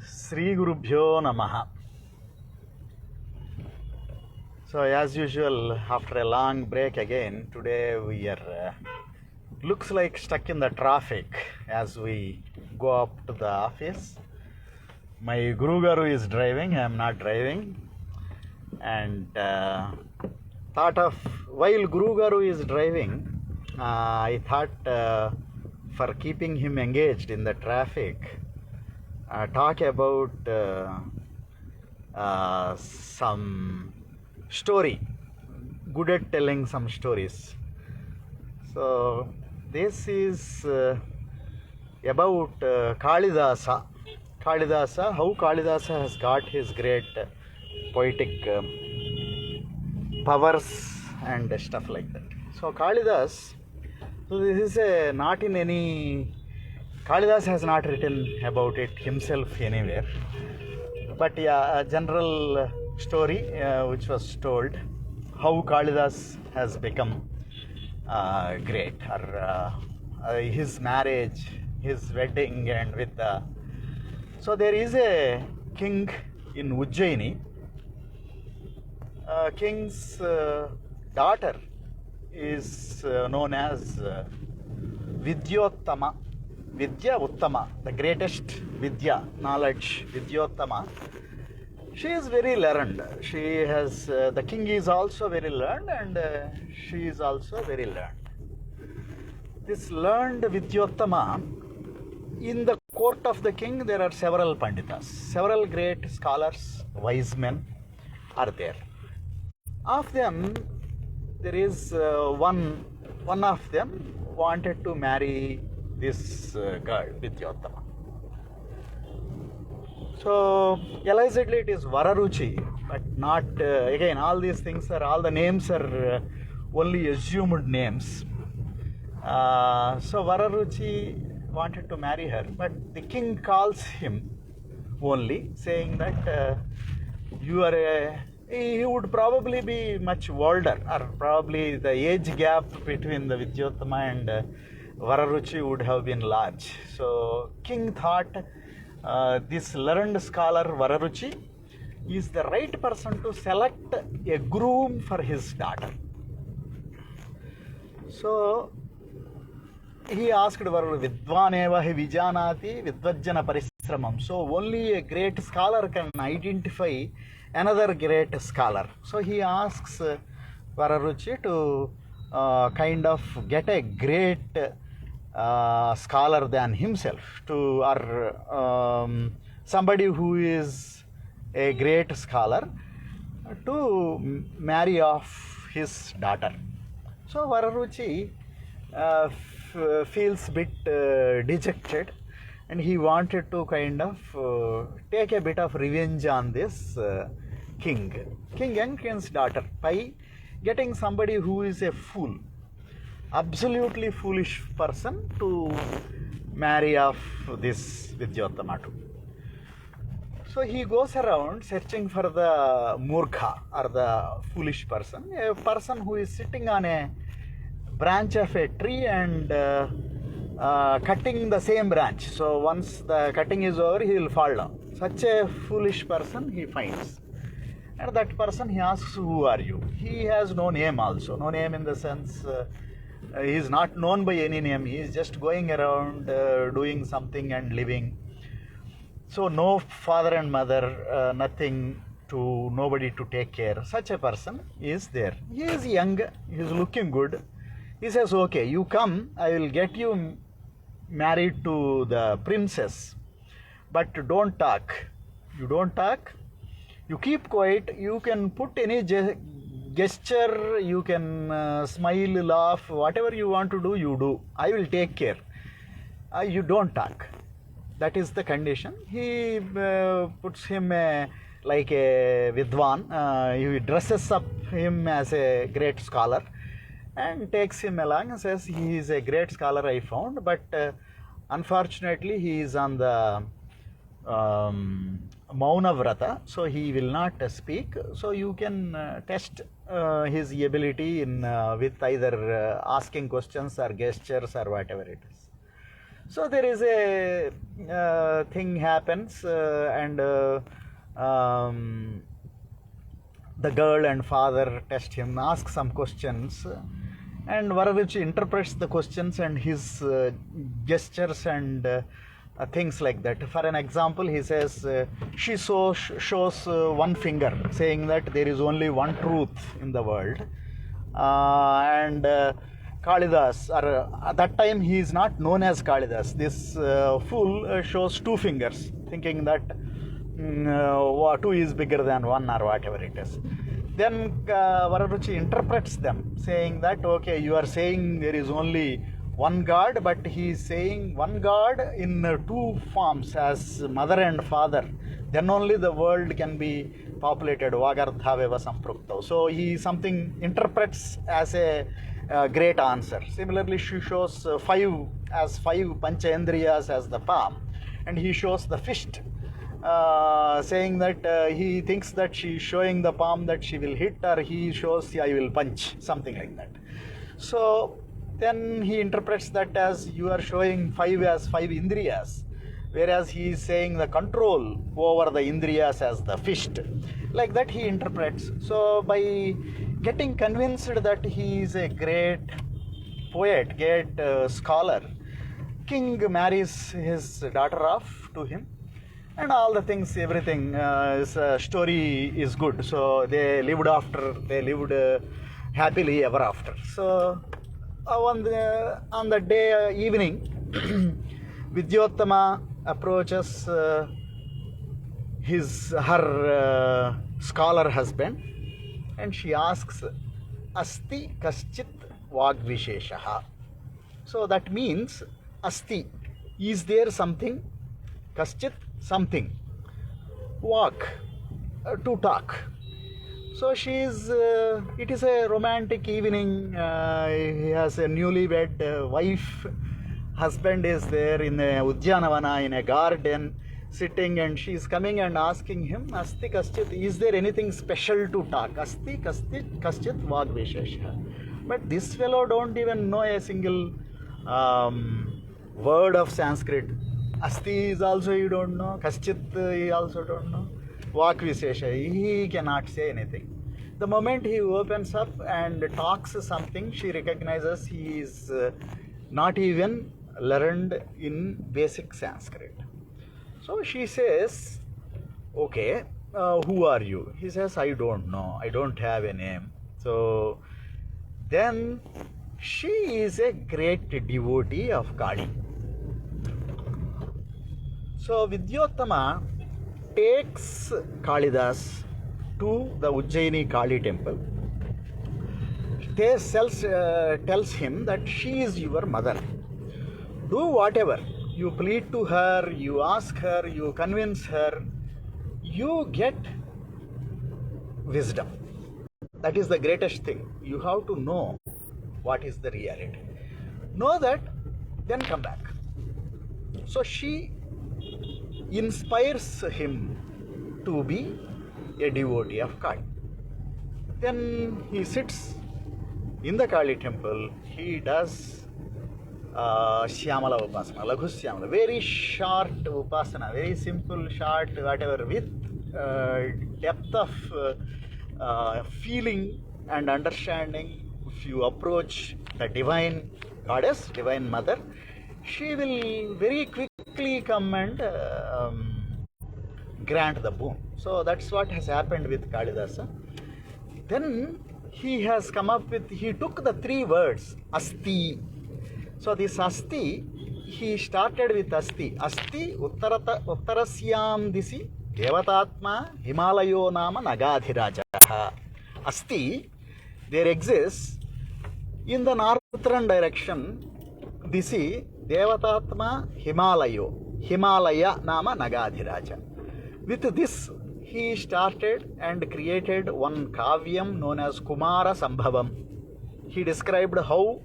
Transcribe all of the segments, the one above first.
Sri Gurubhyo Namaha. So as usual, after a long break again, today we are looks like stuck in the traffic as we go up to the office. My Guru Garu is driving, I am not driving, and thought of while Guru Garu is driving, I thought for keeping him engaged in the traffic, talk about some story, good at telling some stories. So this is about Kalidasa. Kalidasa, how Kalidasa has got his great poetic powers and stuff like that. So Kalidas, so this is not in any, Kalidas has not written about it himself anywhere, but yeah, a general story which was told how Kalidas has become great, or his marriage, his wedding, and with the. So there is a king in Ujjaini. King's daughter is known as Vidyottama. Vidya Uttama, the greatest Vidya, knowledge, Vidyottama. She is very learned. She has, the king is also very learned, and she is also very learned. This learned Vidyottama, in the court of the king there are several Panditas, several great scholars, wise men are there. Of them, there is one of them wanted to marry this girl, Vidyottama. So, allegedly it is Vararuchi, but not, again, all these things are, all the names are only assumed names. So, Vararuchi wanted to marry her, but the king calls him only, saying that you are he would probably be much older, or probably the age gap between the Vidyottama and Vararuchi would have been large. So, king thought this learned scholar Vararuchi is the right person to select a groom for his daughter. So he asked Vararuchi, Vidvaneva hi vijanati vidvajjana parisramam. So only a great scholar can identify another great scholar. So he asks Vararuchi to kind of get a great scholar than himself, to, or somebody who is a great scholar, to marry off his daughter. So Vararuchi feels bit dejected, and he wanted to kind of take a bit of revenge on this king and king's daughter by getting somebody who is a fool, absolutely foolish person, to marry off this Vidyottama. So he goes around searching for the murkha, or the foolish person, a person who is sitting on a branch of a tree and cutting the same branch. So once the cutting is over, he will fall down. Such a foolish person he finds. And that person, he asks, who are you? He has no name also. No name in the sense, he is not known by any name. He is just going around doing something and living. So no father and mother, nothing, to nobody to take care. Such a person is there. He is young, he is looking good. He says, okay, you come, I will get you married to the princess, but don't talk. You don't talk, you keep quiet, you can put any gesture, you can smile, laugh, whatever you want to do, you do. I will take care. You don't talk. That is the condition. He puts him like a Vidwan. He dresses up him as a great scholar and takes him along and says, he is a great scholar I found, but unfortunately he is on the Mauna Vrata, so he will not speak. So you can test his ability in with either asking questions or gestures or whatever it is. So there is a thing happens, and the girl and father test him, ask some questions, and Vararuchi interprets the questions and his gestures and things like that. For an example, he says, she shows one finger, saying that there is only one truth in the world. And Kalidas, or at that time he is not known as Kalidas. This fool shows two fingers, thinking that two is bigger than one or whatever it is. Then Vararuchi interprets them, saying that, okay, you are saying there is only one God, but he is saying one God in two forms, as mother and father. Then only the world can be populated. Vagardhaveva samprukta. So he something interprets as a great answer. Similarly, she shows five panchendriyas as the palm, and he shows the fist, saying that he thinks that she is showing the palm that she will hit, or he shows I will punch, something like that. So then he interprets that as you are showing five as five indriyas, whereas he is saying the control over the indriyas as the fist. Like that he interprets. So by getting convinced that he is a great poet, great scholar, king marries his daughter off to him, and all the things, everything, story is good. So they lived happily ever after. So on the day evening, Vidyottama approaches her scholar husband, and she asks, Asti kaSchit vAk viSeshah. So that means, Asti, is there something? kaSchit, something. vAk, to talk. So it is a romantic evening. He has a newlywed wife. Husband is there in a Udyanavana, in a garden, sitting, and she is coming and asking him, Asti kaSchit, is there anything special to talk? Asti kaSchit vAk viSeshah. But this fellow don't even know a single word of Sanskrit. Asti is also you don't know. kaSchit he also don't know. vAk viSeshah, he cannot say anything. The moment he opens up and talks something, she recognizes he is not even learned in basic Sanskrit. So she says, okay, who are you? He says, I don't know. I don't have a name. So then she is a great devotee of Kali. So Vidyottama takes Kalidas to the Ujjaini Kali temple. Tells him that she is your mother. Do whatever. You plead to her, you ask her, you convince her, you get wisdom. That is the greatest thing. You have to know what is the reality. Know that, then come back. So she inspires him to be a devotee of Kali. Then he sits in the Kali temple. He does Shyamala Upasana, Laghu Shyamala, very short Upasana, very simple, short, whatever, with depth of feeling and understanding. If you approach the divine goddess, divine mother, she will very quickly come and grant the boon. So that's what has happened with Kalidasa. Then he has come up with, he took the three words, Asti. So this Asti, he started with Asti. Asti uttarasyam disi devatatma himalayo nama nagadhiraja. Asti, there exists in the northern direction, disi devatatma Himalaya nama nagadhiraja. With this, he started and created one kavyam known as Kumara Sambhavam. He described how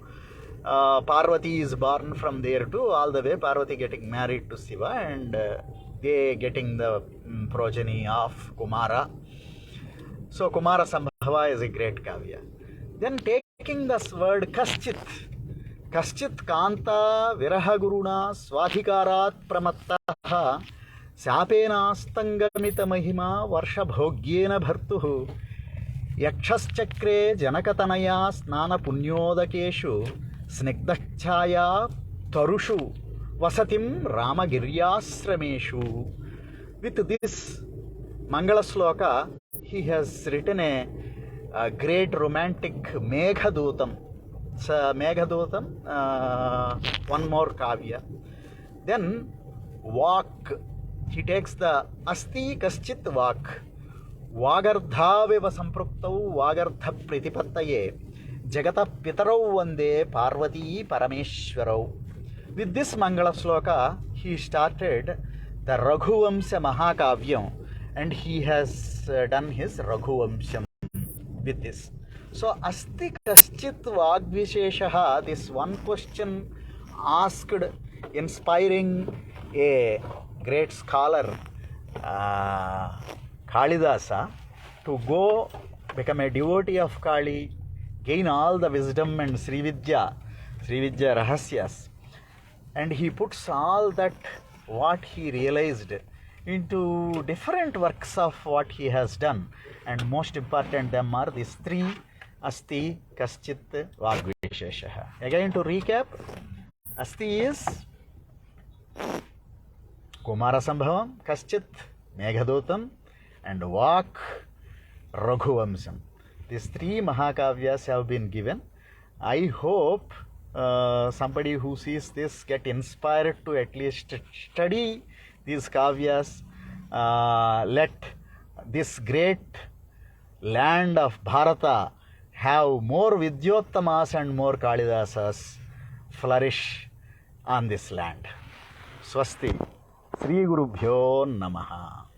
Parvati is born from there to all the way Parvati getting married to Shiva, and they getting the progeny of Kumara. So Kumara Sambhava is a great kavya. Then taking this word kaSchit, kaSchit kanta virahaguruna swadhikarat pramattah శాపేనాస్తంగమిత Mahima వర్షభోగ్యేన భర్తుః యక్షశ్చక్రే జనకతనయా స్నానపుణ్యోదకేషు స్నిగ్ధఛాయా తరుషు వసతిం రామగిర్యాశ్రమేషు. With this Mangala Sloka, he has written a great romantic Meghadutam. It's a Meghadutam, one more kavya. Then vAk. He takes the Asti kaSchit vAk. Vagardhaveva sampraktau Vagardha pritipattaye Jagata pitarau vande Parvati Parameshwarau. With this Mangala Sloka, he started the Raghuvamsha Mahakavyam, and he has done his Raghuvamsham with this. So, Asti kaSchit vAk this one question asked, inspiring a great scholar Kalidasa to go become a devotee of Kali, gain all the wisdom and Srividya Rahasyas, and he puts all that what he realized into different works of what he has done, and most important them are these three: Asti, kaSchit, vAk. Again to recap, Asti is Kumara Sambhavam, kaSchit Meghadutam, and vAk Raghuvamsam. These three Mahakavyas have been given. I hope somebody who sees this get inspired to at least study these kavyas. Let this great land of Bharata have more Vidyottamas and more Kalidasas flourish on this land. Swasti. Sri Gurubhyo Namaha.